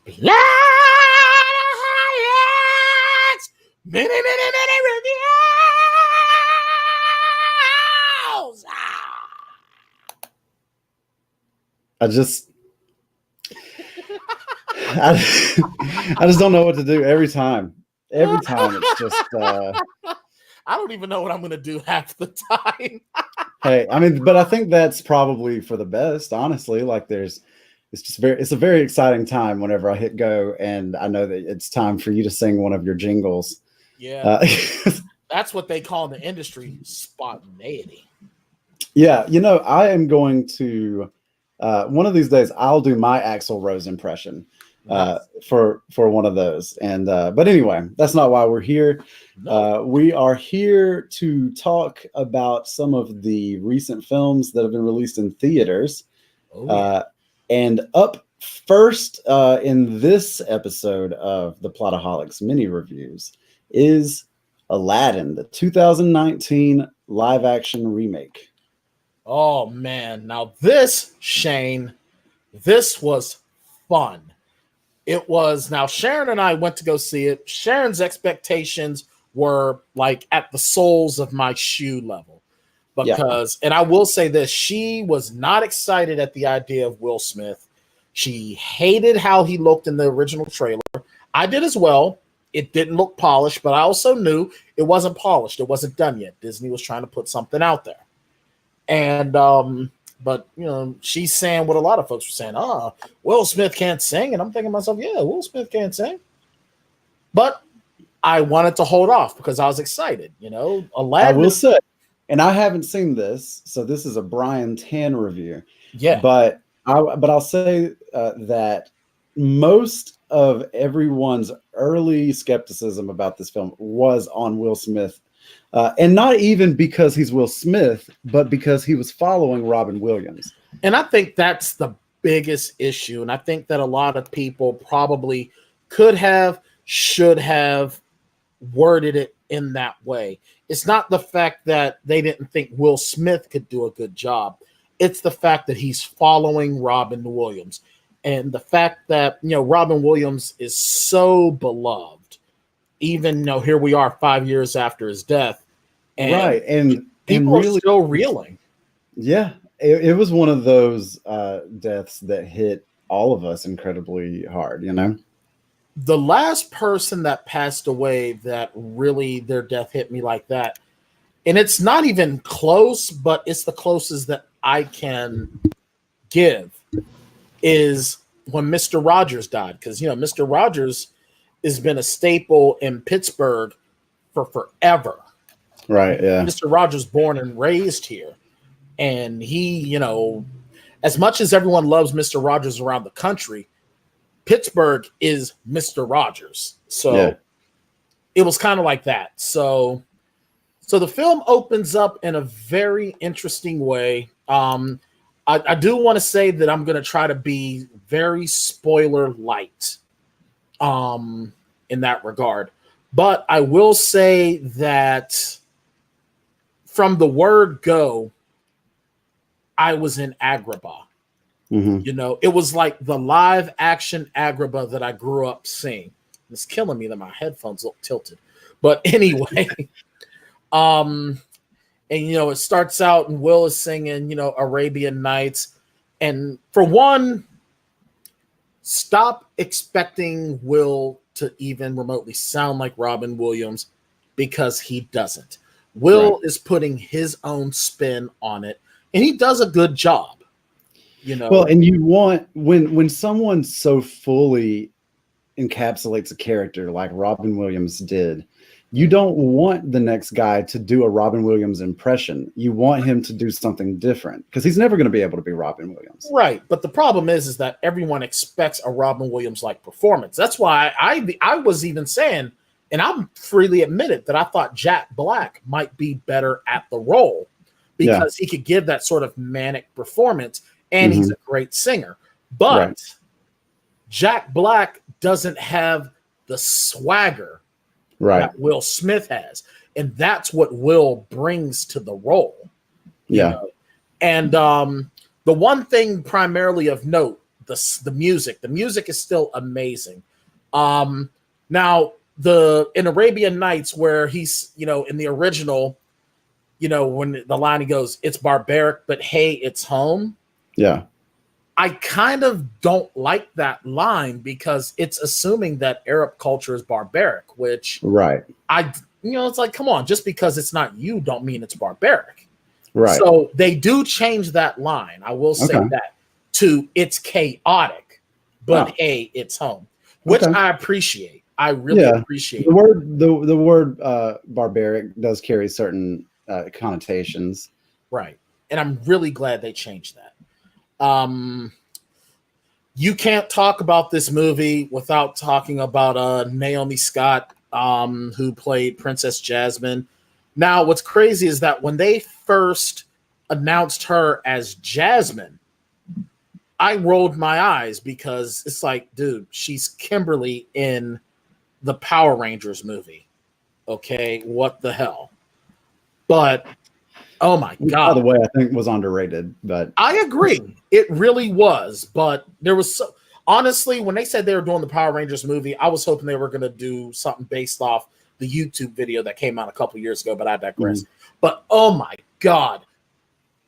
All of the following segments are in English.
Plotaholics, many reviews. I just don't know what to do every time. Every time it's just. I don't even know what I'm going to do half the time. Hey, I mean, but I think that's probably for the best, honestly. Like it's a very exciting time whenever I hit go and I know that it's time for you to sing one of your jingles. Yeah. That's what they call in the industry spontaneity. Yeah. I am going to, one of these days, I'll do my Axl Rose impression for one of those. And, but anyway, that's not why we're here. No. We are here to talk about some of the recent films that have been released in theaters. Oh, yeah. And up first in this episode of the Plotaholics mini reviews is Aladdin, the 2019 live action remake. Oh, man. Now this, Shane, this was fun. It was, now Sharon and I went to go see it. Sharon's expectations were like at the soles of my shoe level. Because, and I will say this, she was not excited at the idea of Will Smith. She hated how he looked in the original trailer. I did as well. It didn't look polished, but I also knew it wasn't polished. It wasn't done yet. Disney was trying to put something out there. And, but, she's saying what a lot of folks were saying. Will Smith can't sing. And I'm thinking to myself, yeah, Will Smith can't sing. But I wanted to hold off because I was excited. Aladdin. I will say, and I haven't seen this, so this is a Brian Tan review. Yeah. But I'll say that most of everyone's early skepticism about this film was on Will Smith. And not even because he's Will Smith, but because he was following Robin Williams. And I think that's the biggest issue. And I think that a lot of people probably should have worded it in that way. It's not the fact that they didn't think Will Smith could do a good job. It's the fact that he's following Robin Williams. And the fact that, Robin Williams is so beloved, even here we are 5 years after his death. And right. And people really, are still reeling. Yeah. It was one of those deaths that hit all of us incredibly hard, The last person that passed away that really their death hit me like that, and it's not even close, but it's the closest that I can give, is when Mr. Rogers died. Because, Mr. Rogers has been a staple in Pittsburgh for forever. Right, yeah. Mr. Rogers born and raised here. And he, as much as everyone loves Mr. Rogers around the country, Pittsburgh is Mr. Rogers. So It was kind of like that. So the film opens up in a very interesting way. I do want to say that I'm going to try to be very spoiler light in that regard. But I will say that from the word go, I was in Agrabah. Mm-hmm. It was like the live action Agrabah that I grew up seeing. It's killing me that my headphones look tilted. But anyway, and it starts out and Will is singing, Arabian Nights. And for one, stop expecting Will to even remotely sound like Robin Williams, because he doesn't. Will is putting his own spin on it, and he does a good job. Well, and you want when someone so fully encapsulates a character like Robin Williams did, you don't want the next guy to do a Robin Williams impression. You want him to do something different, because he's never going to be able to be Robin Williams. Right. But the problem is that everyone expects a Robin Williams-like performance. That's why I was even saying, and I'm freely admitted that I thought Jack Black might be better at the role, because he could give that sort of manic performance. And he's a great singer. But Jack Black doesn't have the swagger that Will Smith has. And that's what Will brings to the role. And the one thing primarily of note, the music. The music is still amazing. Now in Arabian Nights, where he's, in the original, when the line he goes, "It's barbaric, but hey, it's home." Yeah. I kind of don't like that line because it's assuming that Arab culture is barbaric, which right. It's like, come on, just because it's not you don't mean it's barbaric. Right. So they do change that line. I will say that to "it's chaotic, but hey, it's home," which I appreciate. I really appreciate the word barbaric does carry certain connotations. Right. And I'm really glad they changed that. You can't talk about this movie without talking about Naomi Scott, who played Princess Jasmine. Now, what's crazy is that when they first announced her as Jasmine, I rolled my eyes because it's like, dude, she's Kimberly in the Power Rangers movie. Okay, what the hell? But oh my God. By the way, I think was underrated, but I agree. It really was. But there was honestly, when they said they were doing the Power Rangers movie, I was hoping they were going to do something based off the YouTube video that came out a couple years ago, but I digress. But oh my God,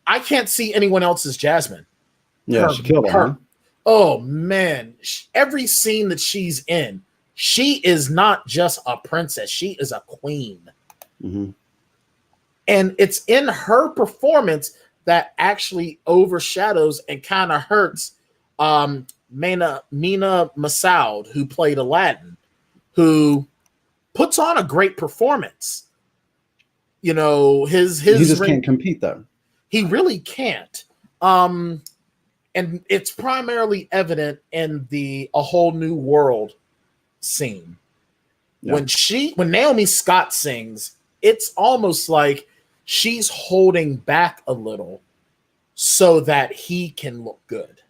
I can't see anyone else as Jasmine. Yeah, she killed her. Oh man, every scene that she's in, she is not just a princess, she is a queen. And it's in her performance that actually overshadows and kind of hurts Mina Massoud, who played Aladdin, who puts on a great performance. He just can't compete though. He really can't. And it's primarily evident in the A Whole New World scene. Yeah. When Naomi Scott sings, it's almost like she's holding back a little so that he can look good,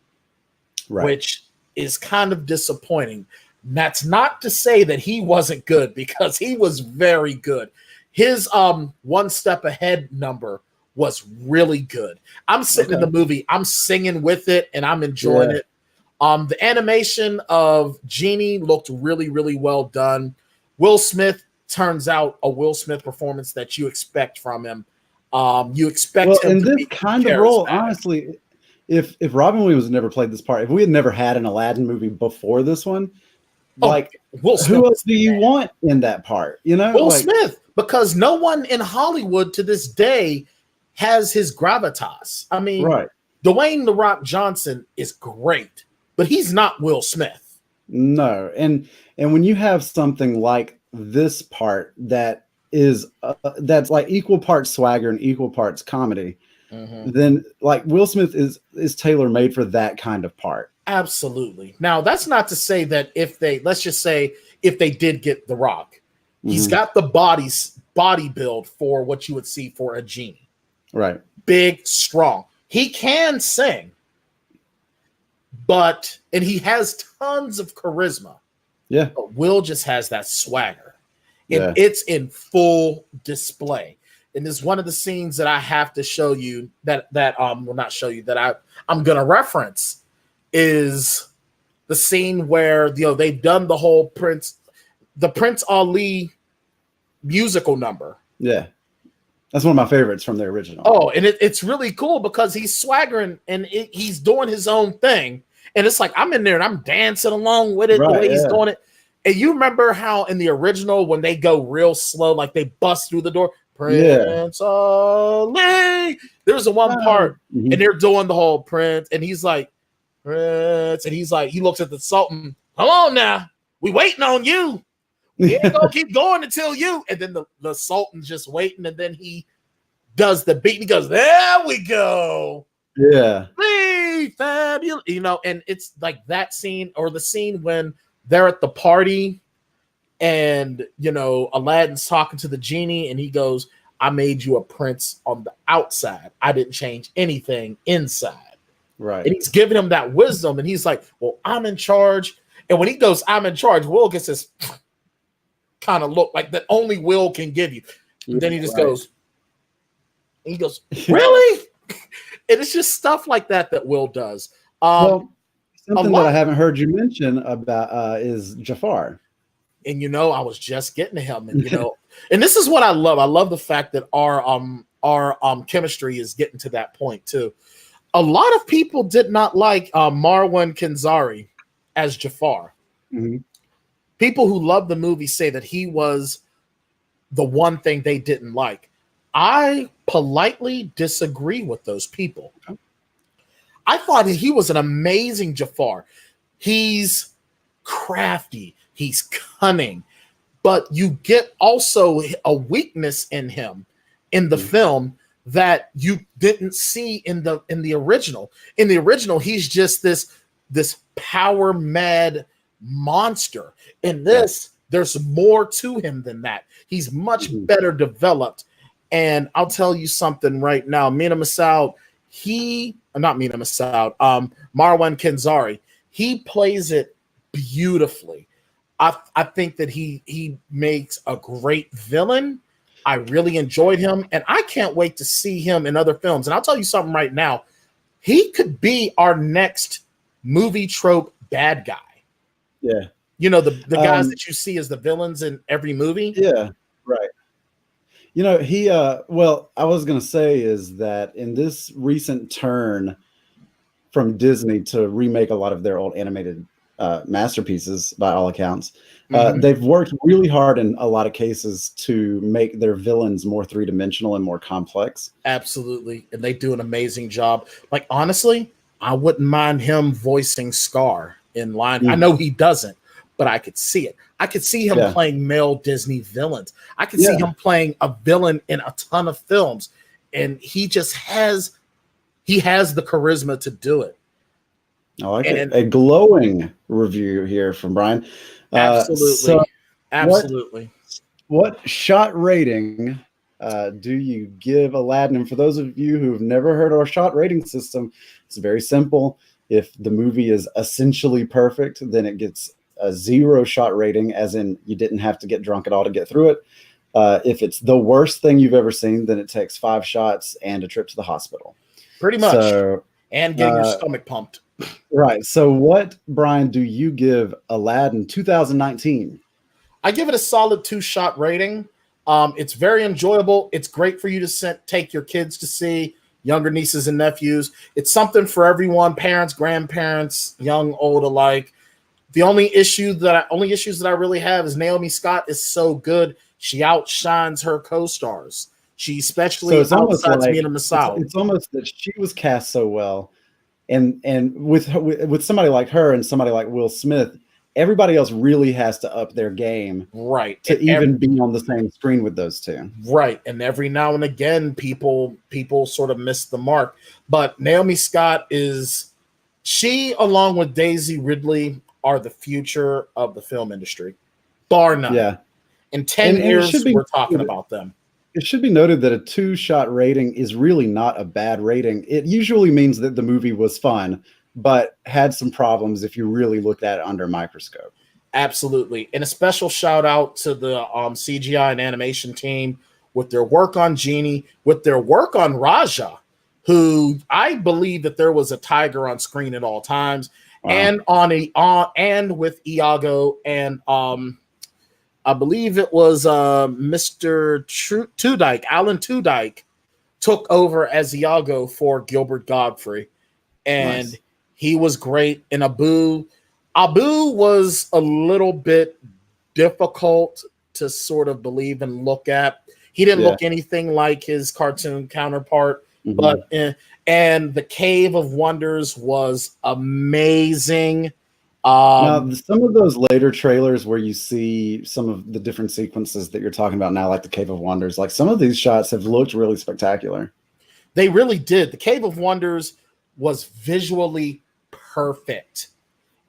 which is kind of disappointing. And that's not to say that he wasn't good, because he was very good. His One Step Ahead number was really good. I'm sitting in the movie, I'm singing with it, and I'm enjoying it. The animation of Genie looked really, really well done. Will Smith turns out a Will Smith performance that you expect from him. You expect him in to this be kind of role, honestly. If Robin Williams never played this part, if we had never had an Aladdin movie before this one, who else do you want in that part? Will Smith, because no one in Hollywood to this day has his gravitas. I mean, Dwayne "The Rock" Johnson is great, but he's not Will Smith. No, and when you have something like this part that is that's like equal parts swagger and equal parts comedy, then like Will Smith is tailor-made for that kind of part. Absolutely. Now, that's not to say that let's just say if they did get The Rock, he's got the body build for what you would see for a Genie. Right. Big, strong. He can sing, and he has tons of charisma. Yeah. But Will just has that swagger. And it's in full display. And it's one of the scenes that I have to show you that I'm gonna reference is the scene where they've done the whole Prince Ali musical number. Yeah. That's one of my favorites from the original. Oh, and it's really cool because he's swaggering and he's doing his own thing. And it's like I'm in there and I'm dancing along with it the way he's doing it. And you remember how in the original, when they go real slow, like they bust through the door, Prince Ali. There's a one part, and they're doing the whole Prince, and he's like, Prince, and he's like, he looks at the Sultan, come on now, we waiting on you. We ain't gonna keep going until you. And then the Sultan's just waiting, and then he does the beat, and he goes, there we go. Yeah. Fabulous. And it's like that scene, or the scene when they're at the party and, Aladdin's talking to the genie and he goes, I made you a prince on the outside. I didn't change anything inside. Right. And he's giving him that wisdom. And he's like, well, I'm in charge. And when he goes, I'm in charge, Will gets this kind of look like that only Will can give you. And then he just goes, really? And it's just stuff like that Will does. Well, Something that I haven't heard you mention about is Jafar. And I was just getting to him, and and this is what I love. I love the fact that our chemistry is getting to that point too. A lot of people did not like Marwan Kenzari as Jafar. Mm-hmm. People who love the movie say that he was the one thing they didn't like. I politely disagree with those people. I thought he was an amazing Jafar. He's crafty, he's cunning, but you get also a weakness in him in the film that you didn't see in the original. In the original, he's just this power mad monster. In this, there's more to him than that. He's much better developed. And I'll tell you something right now. Marwan Kenzari, he plays it beautifully. I think that he makes a great villain. I really enjoyed him, and I can't wait to see him in other films. And I'll tell you something right now. He could be our next movie trope bad guy. Yeah. The guys that you see as the villains in every movie. Yeah, right. He well, I was going to say is that in this recent turn from Disney to remake a lot of their old animated masterpieces, by all accounts, they've worked really hard in a lot of cases to make their villains more three-dimensional and more complex. Absolutely. And they do an amazing job. Like, honestly, I wouldn't mind him voicing Scar in line. I know he doesn't, but I could see it. I could see him playing male Disney villains. I could see him playing a villain in a ton of films. And he has the charisma to do it. I like it. A glowing review here from Brian. Absolutely. Absolutely. What shot rating do you give Aladdin? And for those of you who've never heard our shot rating system, it's very simple. If the movie is essentially perfect, then it gets a 0 shot rating, as in you didn't have to get drunk at all to get through it. If it's the worst thing you've ever seen, then it takes 5 shots and a trip to the hospital. Pretty much. And getting your stomach pumped. Right. So what, Brian, do you give Aladdin 2019? I give it a solid 2-shot rating. It's very enjoyable. It's great for you to take your kids to see, younger nieces and nephews. It's something for everyone, parents, grandparents, young, old alike. The only issues that I really have is Naomi Scott is so good. She outshines her co-stars. She especially outshines Mina Masao. It's almost that she was cast so well. And with somebody like her and somebody like Will Smith, everybody else really has to up their game, right, to even be on the same screen with those two. Right, and every now and again, people sort of miss the mark. But Naomi Scott she, along with Daisy Ridley, are the future of the film industry, bar none. Yeah, in 10 years, we're talking about them. It should be noted that a 2-shot rating is really not a bad rating. It usually means that the movie was fun, but had some problems if you really looked at it under a microscope. Absolutely. And a special shout out to the CGI and animation team with their work on Genie, with their work on Raja, who I believe that there was a tiger on screen at all times, and and with Iago, and I believe it was Mr. Tudyk, Alan Tudyk, took over as Iago for Gilbert Godfrey, and he was great. And Abu was a little bit difficult to sort of believe and look at. He didn't look anything like his cartoon counterpart, but and the Cave of Wonders was amazing. Now, some of those later trailers where you see some of the different sequences that you're talking about now, like the Cave of Wonders, like some of these shots have looked really spectacular. They really did. The Cave of Wonders was visually perfect.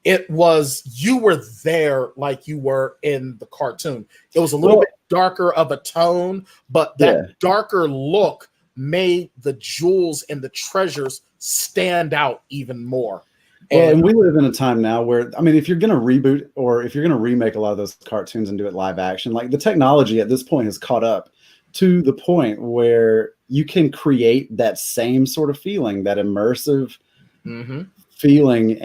It was, you were there like you were in the cartoon. It was a little bit darker of a tone, but that darker look made the jewels and the treasures stand out even more. And we live in a time now where, I mean, if you're going to reboot or if you're going to remake a lot of those cartoons and do it live action, like the technology at this point has caught up to the point where you can create that same sort of feeling, that immersive feeling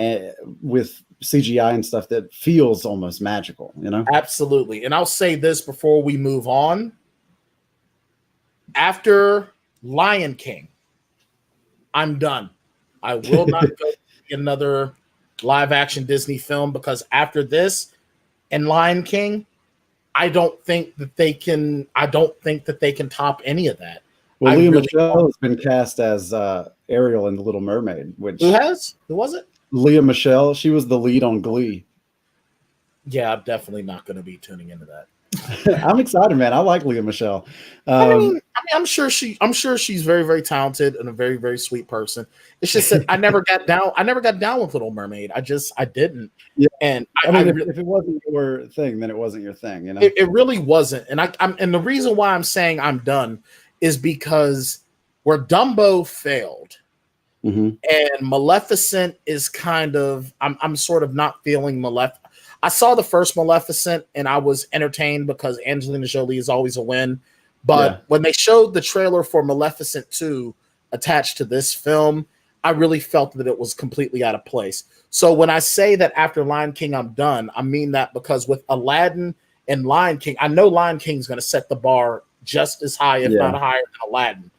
with CGI and stuff that feels almost magical, you know? Absolutely. And I'll say this before we move on. After Lion King, I'm done. I will not go see another live action Disney film, because after this and Lion King, I don't think that they can top any of that. Well, Lea Michele has been cast as Ariel in The Little Mermaid. Who has? Who was it? Lea Michele. She was the lead on Glee. Yeah, I'm definitely not going to be tuning into that. I'm excited, man. I like Lea Michele. I'm sure she's very, very talented and a very, very sweet person. It's just that I never got down with Little Mermaid. I didn't. Yeah. And if it wasn't your thing, then it wasn't your thing. You know, it really wasn't. And and the reason why I'm saying I'm done is because where Dumbo failed, and Maleficent is kind of, I'm sort of not feeling Maleficent. I saw the first Maleficent and I was entertained because Angelina Jolie is always a win. But when they showed the trailer for Maleficent 2 attached to this film, I really felt that it was completely out of place. So when I say that after Lion King, I'm done, I mean that because with Aladdin and Lion King, I know Lion King's going to set the bar just as high, if not higher than Aladdin.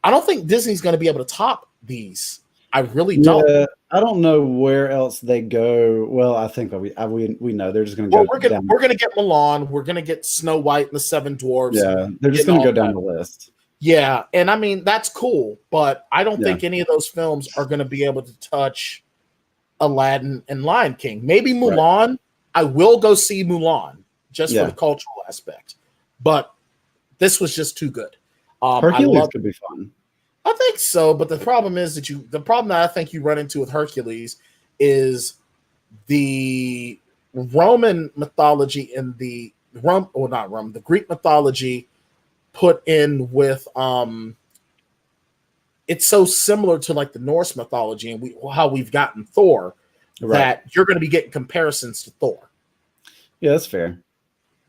I don't think Disney's going to be able to top these. I really don't. Yeah, I don't know where else they go. Well, I think we know they're just going to go. We're going to get Mulan. We're going to get Snow White and the Seven Dwarfs. Yeah, they're just going to go down the list. Yeah, and I mean that's cool, but I don't think any of those films are going to be able to touch Aladdin and Lion King. Maybe Mulan. Right. I will go see Mulan just for the cultural aspect, but this was just too good. Hercules could be fun. I think so, but the problem is the problem that I think you run into with Hercules is the Roman mythology and the Greek mythology put in with it's so similar to like the Norse mythology and how we've gotten Thor that you're going to be getting comparisons to Thor. Yeah, that's fair.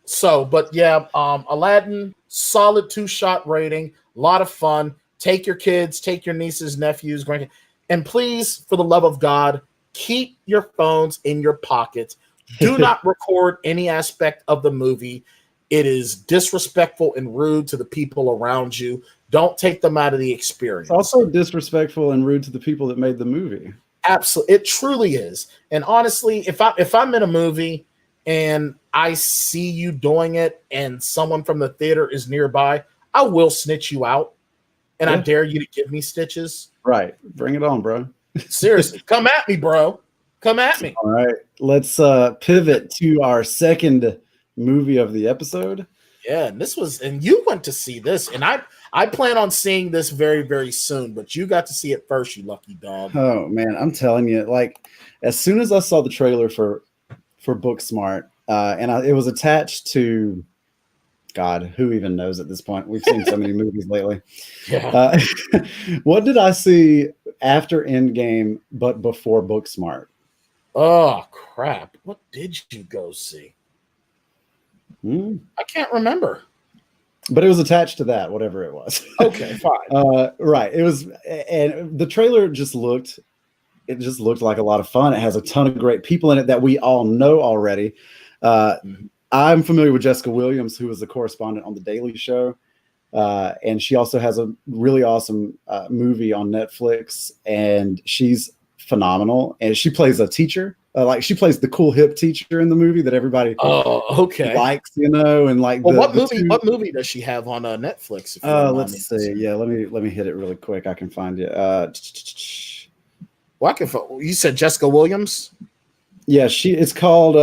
So, but yeah, Aladdin, solid 2-shot rating, a lot of fun. Take your kids, take your nieces, nephews, grandkids, and please, for the love of God, keep your phones in your pockets. Do not record any aspect of the movie. It is disrespectful and rude to the people around you. Don't take them out of the experience. It's also disrespectful and rude to the people that made the movie. Absolutely, it truly is. And honestly, if I'm in a movie and I see you doing it, and someone from the theater is nearby, I will snitch you out. And I dare you to give me stitches. Right. Bring it on, bro. Seriously. Come at me, bro. Come at me. All right. Let's pivot to our second movie of the episode. Yeah, and you went to see this, and I plan on seeing this very, very soon, but you got to see it first, you lucky dog. Oh man, I'm telling you, like as soon as I saw the trailer for Booksmart, it was attached to God, who even knows at this point? We've seen so many movies lately. Yeah. What did I see after Endgame, but before Booksmart? Oh, crap. What did you go see? I can't remember. But it was attached to that, whatever it was. Okay, fine. Right. It was, and the trailer just looked like a lot of fun. It has a ton of great people in it that we all know already. I'm familiar with Jessica Williams, who is the correspondent on The Daily Show. And she also has a really awesome movie on Netflix, and she's phenomenal. And she plays a teacher. She plays the cool hip teacher in the movie that everybody likes, you know, and like what movie does she have on Netflix? Let's see. Yeah, let me hit it really quick. I can find it. You said Jessica Williams? Yeah, it's called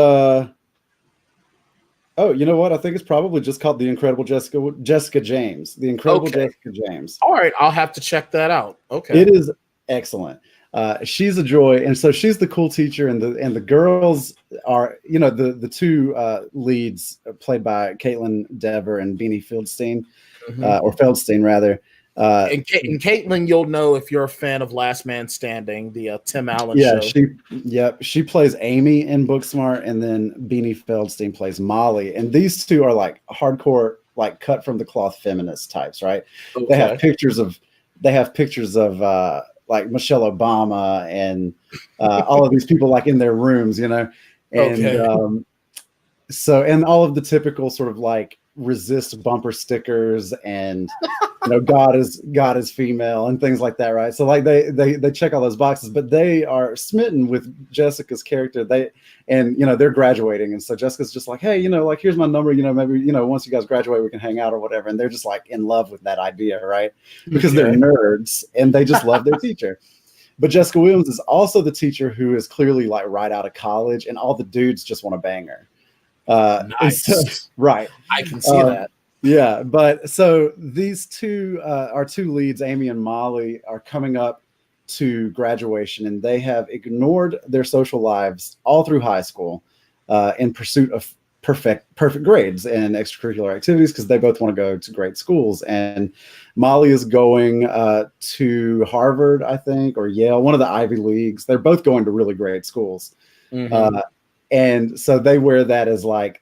oh, you know what? I think it's probably just called The Incredible Jessica James. The Incredible Jessica James. All right, I'll have to check that out. Okay. It is excellent. She's a joy, and so she's the cool teacher, and the girls are, you know, the two leads played by Caitlin Dever and Beanie Feldstein, or Feldstein rather. And Caitlin, you'll know if you're a fan of Last Man Standing, the Tim Allen show. She plays Amy in Booksmart, and then Beanie Feldstein plays Molly, and these two are like hardcore, like cut from the cloth feminist types, right? Okay. They have pictures of like Michelle Obama and all of these people like in their rooms, you know, and Okay. so, and all of the typical sort of like resist bumper stickers and, you know, God is female and things like that, right? So like they check all those boxes, but they are smitten with Jessica's character. And you know, they're graduating, and so Jessica's just like, hey, you know, like here's my number, you know, maybe, you know, once you guys graduate we can hang out or whatever. And they're just like in love with that idea, right? Because they're nerds and they just love their teacher. But Jessica Williams is also the teacher who is clearly like right out of college, and all the dudes just want to bang her. Nice. So, right. I can see that. Yeah, but so these two, our two leads, Amy and Molly, are coming up to graduation, and they have ignored their social lives all through high school in pursuit of perfect grades and extracurricular activities, because they both want to go to great schools. And Molly is going to Harvard, I think, or Yale, one of the Ivy Leagues. They're both going to really great schools. Mm-hmm. And so they wear that as like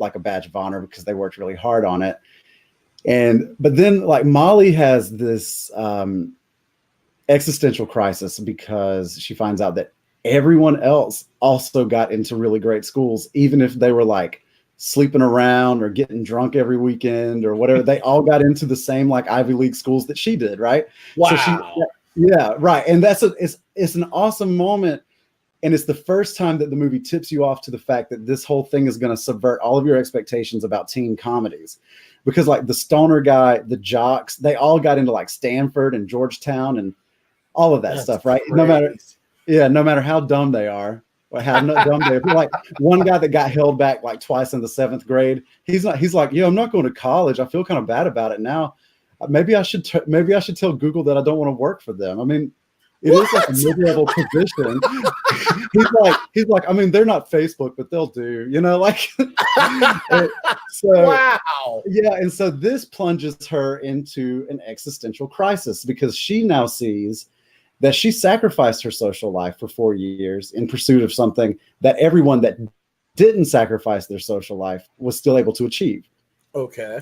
a badge of honor because they worked really hard on it. But then like Molly has this existential crisis because she finds out that everyone else also got into really great schools, even if they were like sleeping around or getting drunk every weekend or whatever. They all got into the same like Ivy League schools that she did, right? Wow. So yeah, right. And it's an awesome moment. And it's the first time that the movie tips you off to the fact that this whole thing is going to subvert all of your expectations about teen comedies. Because like the stoner guy, the jocks, they all got into like Stanford and Georgetown and all of that stuff, right? Crazy. No matter how dumb they are or how dumb they are. Like one guy that got held back like twice in the 7th grade, he's like, I'm not going to college. I feel kind of bad about it now. Maybe I should tell Google that I don't want to work for them. I mean, it is like a mid-level position. he's like, I mean, they're not Facebook, but they'll do, you know, like. So wow. Yeah, and so this plunges her into an existential crisis because she now sees that she sacrificed her social life for 4 years in pursuit of something that everyone that didn't sacrifice their social life was still able to achieve. Okay.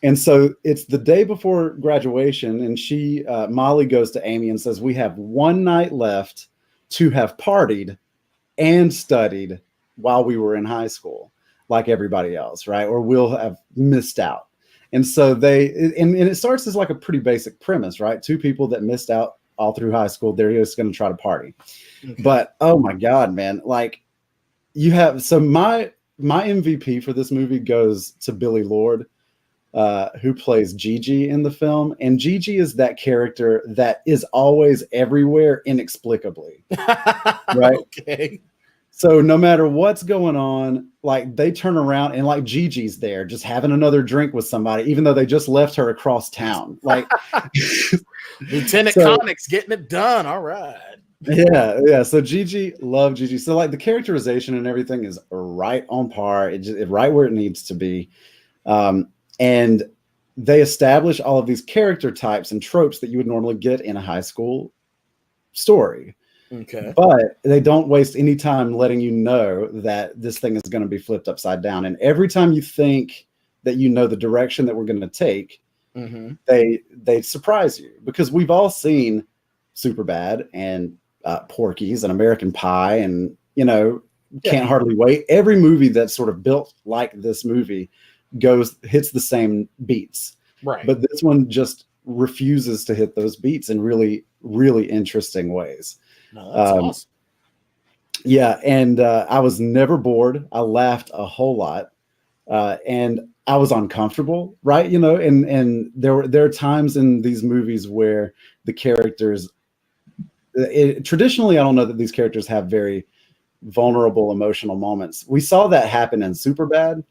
And so it's the day before graduation, and Molly goes to Amy and says, we have one night left to have partied and studied while we were in high school, like everybody else, right? Or we'll have missed out. And so and it starts as like a pretty basic premise, right? Two people that missed out all through high school, they're just going to try to party. Okay. But oh my God, man, like my MVP for this movie goes to Billy Lord, who plays Gigi in the film. And Gigi is that character that is always everywhere inexplicably. Right? Okay. So no matter what's going on, like they turn around and like Gigi's there just having another drink with somebody, even though they just left her across town. Like Lieutenant Connick's getting it done. All right. Yeah. So love Gigi. So like the characterization and everything is right on par. It's right where it needs to be. And they establish all of these character types and tropes that you would normally get in a high school story. Okay. But they don't waste any time letting you know that this thing is going to be flipped upside down. And every time you think that you know the direction that we're going to take, mm-hmm. they surprise you, because we've all seen Superbad and Porky's and American Pie and, you know, Can't Hardly Wait. Every movie that's sort of built like this movie hits the same beats. Right. But this one just refuses to hit those beats in really, really interesting ways. No, that's awesome. Yeah, and I was never bored. I laughed a whole lot, and I was uncomfortable, right? You know, and there are times in these movies where the characters, traditionally, I don't know that these characters have very vulnerable emotional moments. We saw that happen in Superbad,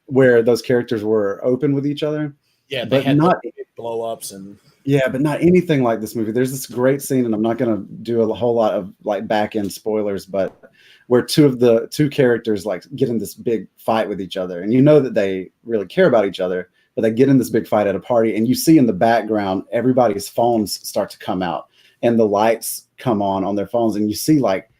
where those characters were open with each other. Yeah, they had not blow-ups and. Yeah, but not anything like this movie. There's this great scene, and I'm not going to do a whole lot of like back-end spoilers, but where two characters like get in this big fight with each other, and you know that they really care about each other, but they get in this big fight at a party, and you see in the background everybody's phones start to come out, and the lights come on their phones, and you see like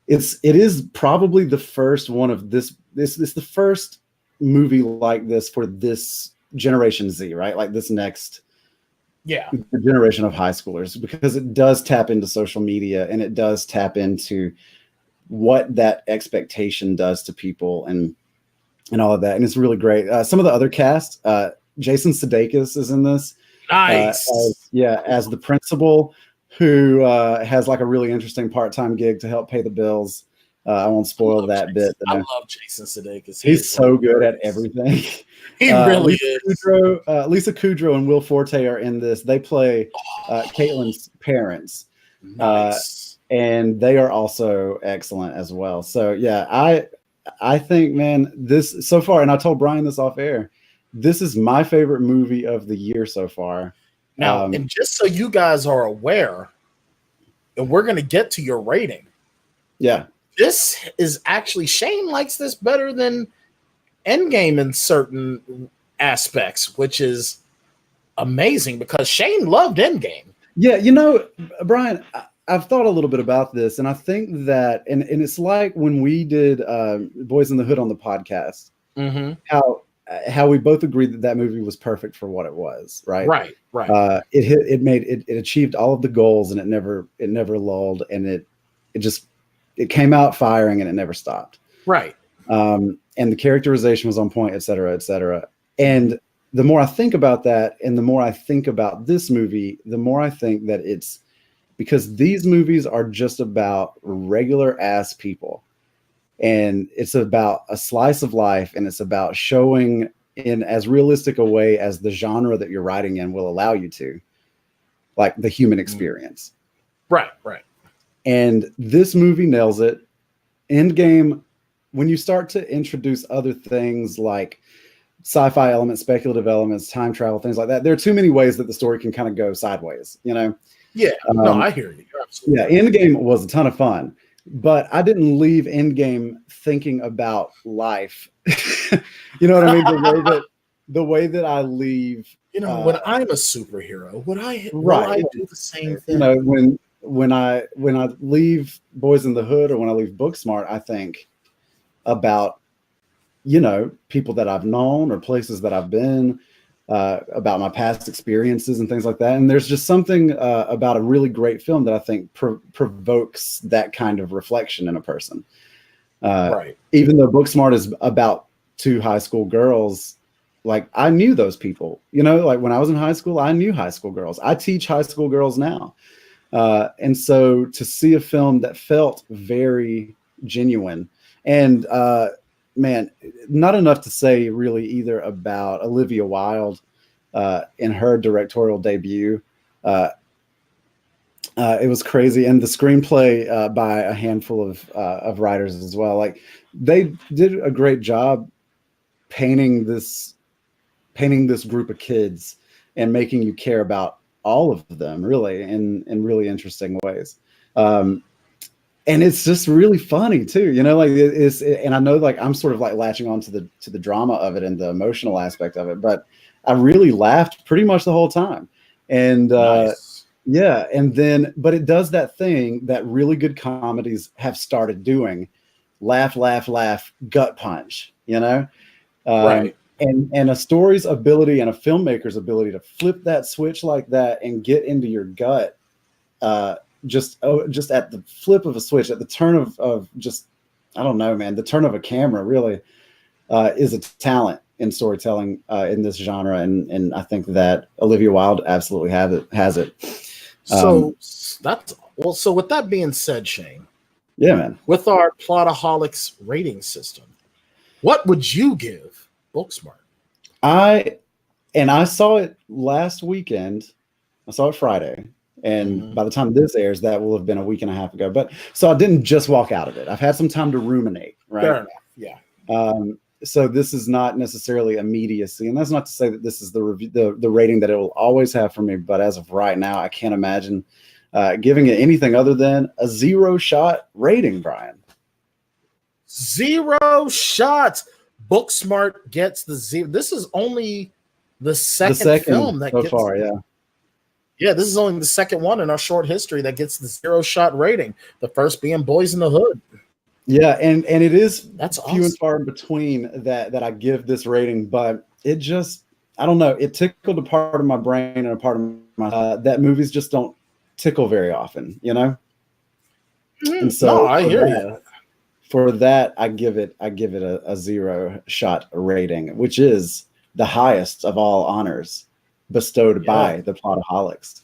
it is probably the first one of this. This is the first movie like this for this Generation Z, right? Like this next Yeah. the generation of high schoolers, because it does tap into social media and it does tap into what that expectation does to people and all of that. And it's really great. Some of the other cast, Jason Sudeikis is in this. Nice. As the principal, who has like a really interesting part-time gig to help pay the bills. I won't spoil that bit. I love Jason Sudeikis. He's so good at everything. He really is. Lisa Kudrow and Will Forte are in this. They play Caitlin's parents. Nice. And they are also excellent as well. So yeah, I think, man, this so far, and I told Brian this off air, this is my favorite movie of the year so far. Now, and just so you guys are aware, and we're going to get to your rating. Yeah. This is actually, Shane likes this better than Endgame in certain aspects, which is amazing because Shane loved Endgame. Yeah, Brian, I've thought a little bit about this, and I think that, and it's like when we did Boys in the Hood on the podcast, how we both agreed that movie was perfect for what it was, right? Right. It achieved all of the goals, and it never lulled, and it came out firing, and it never stopped. Right. And the characterization was on point, et cetera, et cetera. And the more I think about that, and the more I think about this movie, the more I think that it's because these movies are just about regular ass people. And it's about a slice of life, and it's about showing in as realistic a way as the genre that you're writing in will allow you to, like the human experience. Right. And this movie nails it. Endgame, when you start to introduce other things like sci-fi elements, speculative elements, time travel, things like that, there are too many ways that the story can kind of go sideways, Yeah. No, I hear you. You're absolutely right. Endgame was a ton of fun. But I didn't leave Endgame thinking about life. You know what I mean? The way that I leave. When I'm a superhero, will I do the same thing? When I leave Boys in the Hood or when I leave Booksmart, I think about people that I've known or places that I've been, about my past experiences and things like that. And there's just something about a really great film that I think provokes that kind of reflection in a person. Right. Even though Booksmart is about two high school girls, like I knew those people, like when I was in high school, I knew high school girls. I teach high school girls now. And so to see a film that felt very genuine and, man, not enough to say really either about Olivia Wilde in her directorial debut. It was crazy, and the screenplay by a handful of writers as well. Like they did a great job painting this group of kids and making you care about all of them, really, in really interesting ways. And it's just really funny too, and I know like I'm sort of like latching on to the drama of it and the emotional aspect of it, but I really laughed pretty much the whole time. And nice. Yeah, and then but it does that thing that really good comedies have started doing: laugh, gut punch. Right. And a story's ability and a filmmaker's ability to flip that switch like that and get into your gut. Just at the flip of a switch, at the turn of just, I don't know, man, the turn of a camera really is a talent in storytelling in this genre. And I think that Olivia Wilde absolutely has it. So so with that being said, Shane, yeah, man, with our Plotaholics rating system, what would you give Booksmart? I saw it last weekend. I saw it Friday. And by the time this airs, that will have been a week and a half ago. But so I didn't just walk out of it. I've had some time to ruminate, right? Fair enough. Yeah. So this is not necessarily immediacy, and that's not to say that this is the rating that it will always have for me. But as of right now, I can't imagine giving it anything other than a 0-shot rating, Brian. 0 shots. Booksmart gets the 0. This is only the second film that so gets far, yeah. Yeah, this is only the second one in our short history that gets the 0-shot rating. The first being Boys in the Hood. Yeah, and it is that's few awesome. and far in between that I give this rating, but it just, I don't know, it tickled a part of my brain and a part of that movies just don't tickle very often, you know. And so no, I hear you. For that, I give it a 0 shot rating, which is the highest of all honors bestowed by the Plotaholics.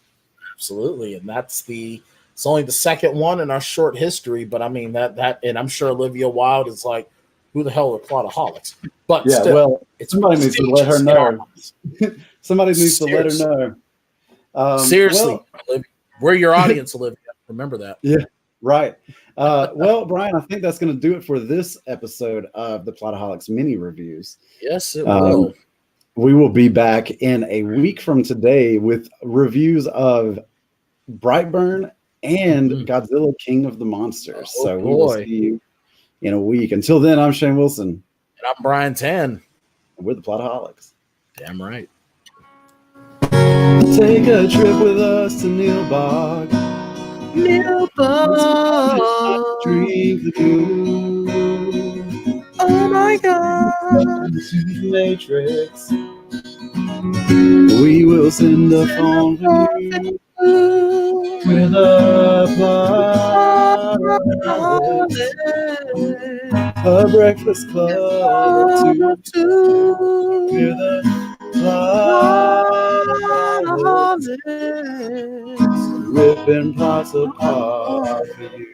Absolutely, and it's only the second one in our short history, but I mean that, and I'm sure Olivia Wilde is like, who the hell are Plotaholics? But yeah, still, well, somebody needs to let her know. Somebody needs to let her know. Seriously, Olivia, we're your audience, Olivia. Remember that. Yeah, right. Well, Brian, I think that's going to do it for this episode of the Plotaholics mini reviews. Yes, it will. We will be back in a week from today with reviews of Brightburn and Godzilla King of the Monsters. So we will see you in a week. Until then, I'm Shane Wilson. And I'm Brian Tan. And we're the Plotaholics. Damn right. Take a trip with us to Neilbog. Drink the news. Oh my God. Matrix. We will send a phone for you with a plot. A breakfast club of two. We're the Plotaholics. Ripping plots apart for you.